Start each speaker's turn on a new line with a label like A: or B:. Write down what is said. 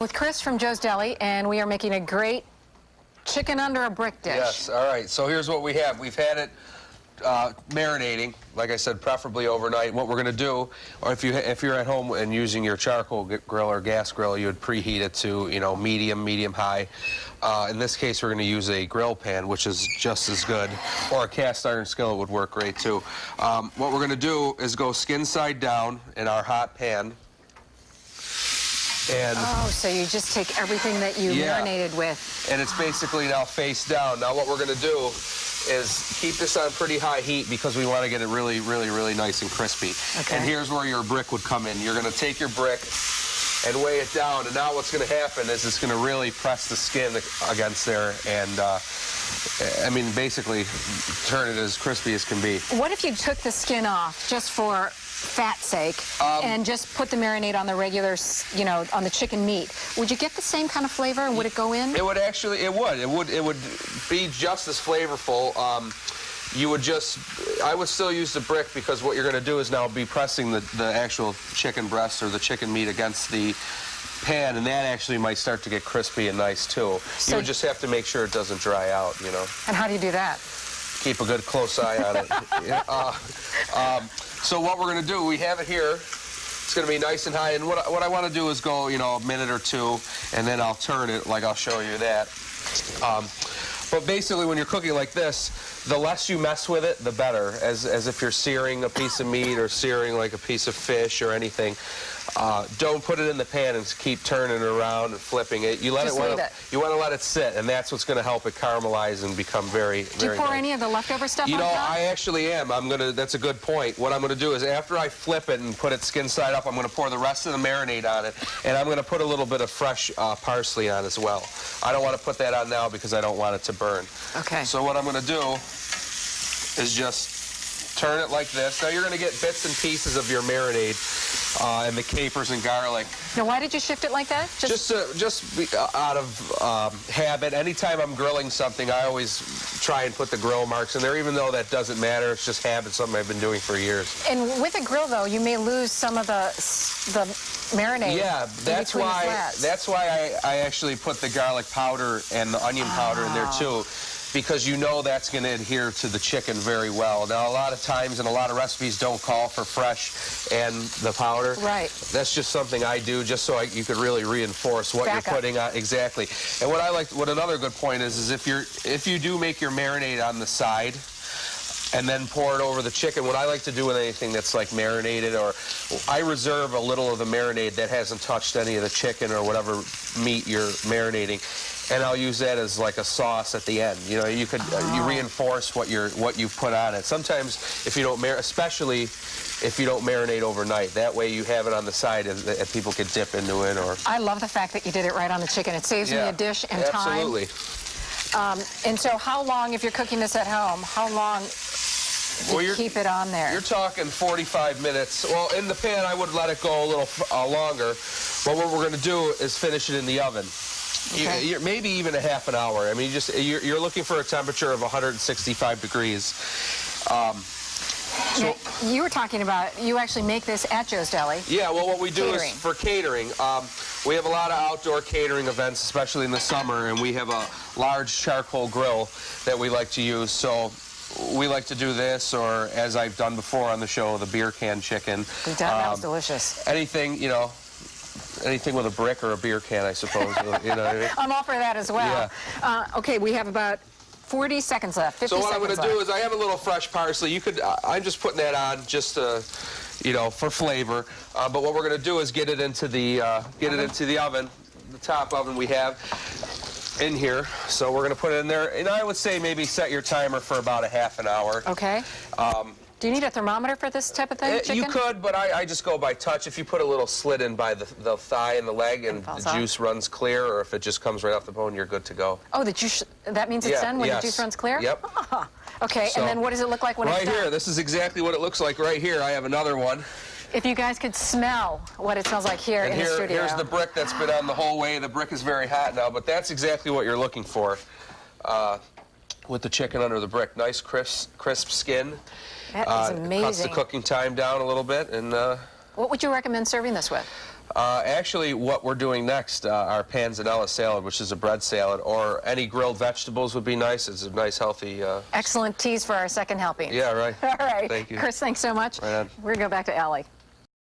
A: With Chris from Joe's Deli, and we are making a great chicken under a brick dish.
B: Yes, all right. So here's what we have. We've had it marinating, like I said, preferably overnight. What we're going to do, or if you're at home and using your charcoal grill or gas grill, you would preheat it to, medium high. In this case, we're going to use a grill pan, which is just as good, or a cast iron skillet would work great too. What we're going to do is go skin side down in our hot pan. And
A: so you just take everything that you marinated with.
B: And it's basically now face down. Now what we're going to do is keep this on pretty high heat because we want to get it really nice and crispy.
A: Okay.
B: And here's where your brick would come in. You're going to take your brick and weigh it down. And now what's going to happen is it's going to really press the skin against there and, basically turn it as crispy as can be.
A: What if you took the skin off just for fat's sake and just put the marinade on the regular, on the chicken meat? Would you get the same kind of flavor, and would it go in?
B: It would actually, it would be just as flavorful. I would still use the brick because what you're going to do is now be pressing the actual chicken breast or the chicken meat against the pan, and that actually might start to get crispy and nice too. So you would just have to make sure it doesn't dry out,
A: And how do you do that?
B: Keep a good close eye on it. So what we're going to do, we have it here. It's going to be nice and high. And what I want to do is go, a minute or two, and then I'll turn it, like I'll show you that. But basically, when you're cooking like this, the less you mess with it, the better. As if you're searing a piece of meat or searing like a piece of fish or anything. Don't put it in the pan and keep turning it around and flipping it. You want to let it sit, and that's what's going to help it caramelize and become very nice.
A: Do you pour any of the leftover stuff on top?
B: I actually am. That's a good point. What I'm going to do is after I flip it and put it skin side up, I'm going to pour the rest of the marinade on it, and I'm going to put a little bit of fresh parsley on as well. I don't want to put that on now because I don't want it to burn.
A: Okay.
B: So what I'm going to do is just turn it like this. Now you're going to get bits and pieces of your marinade and the capers and garlic.
A: Now, why did you shift it like that?
B: Just out of habit. Anytime I'm grilling something, I always try and put the grill marks in there, even though that doesn't matter. It's just habit, something I've been doing for years.
A: And with a grill, though, you may lose some of the marinade.
B: Yeah, that's why I actually put the garlic powder and the onion powder in there too, because that's going to adhere to the chicken very well. Now, a lot of times and a lot of recipes don't call for fresh and the powder.
A: Right.
B: That's just something I do just so you could really reinforce what you're putting on. Exactly. And what another good point is if you do make your marinade on the side and then pour it over the chicken, what I like to do with anything that's like marinated, or I reserve a little of the marinade that hasn't touched any of the chicken or whatever meat you're marinating, and I'll use that as like a sauce at the end. You reinforce what you've put on it. Sometimes if you don't especially if you don't marinate overnight, that way you have it on the side and people can dip into it. Or
A: I love the fact that you did it right on the chicken. It saves me a dish and time.
B: Absolutely.
A: And so how long, if you're cooking this at home, how long do you keep it on there?
B: You're talking 45 minutes. Well, in the pan, I would let it go a little longer. But what we're going to do is finish it in the oven.
A: Okay.
B: Maybe even a half an hour. I mean, you're looking for a temperature of 165 degrees.
A: So you were talking about, you actually make this at Joe's Deli.
B: Yeah, well, what we do is for catering. We have a lot of outdoor catering events, especially in the summer, and we have a large charcoal grill that we like to use. So we like to do this, or as I've done before on the show, the beer can chicken.
A: That was delicious.
B: Anything, anything with a brick or a beer can, I suppose. You know what I mean?
A: I'm all for that as well. Yeah. Okay, we have about 40 seconds left, 50 seconds left.
B: So what I'm going to do is I have a little fresh parsley. I'm just putting that on just for flavor. But what we're going to do is get it into the oven, the top oven we have in here. So we're going to put it in there. And I would say maybe set your timer for about a half an hour.
A: Okay. Do you need a thermometer for this type of thing, chicken?
B: You could, but I just go by touch. If you put a little slit in by the thigh and the leg and the juice runs clear, or if it just comes right off the bone, you're good to go.
A: Oh, that means it's done when the juice runs clear?
B: Yep.
A: Okay, so, and then what does it look like when it's done?
B: Right here, this is exactly what it looks like right here. I have another one.
A: If you guys could smell what it smells like here in the studio.
B: Here's the brick that's been on the whole way. The brick is very hot now, but that's exactly what you're looking for with the chicken under the brick. Nice, crisp skin.
A: That is amazing.
B: Cuts the cooking time down a little bit. And
A: what would you recommend serving this with?
B: Actually, what we're doing next, our panzanella salad, which is a bread salad, or any grilled vegetables would be nice. It's a nice, healthy...
A: Excellent tease for our second helping.
B: Yeah, right.
A: All right.
B: Thank you.
A: Chris, thanks so much.
B: Right on.
A: We're going to go back to Allie.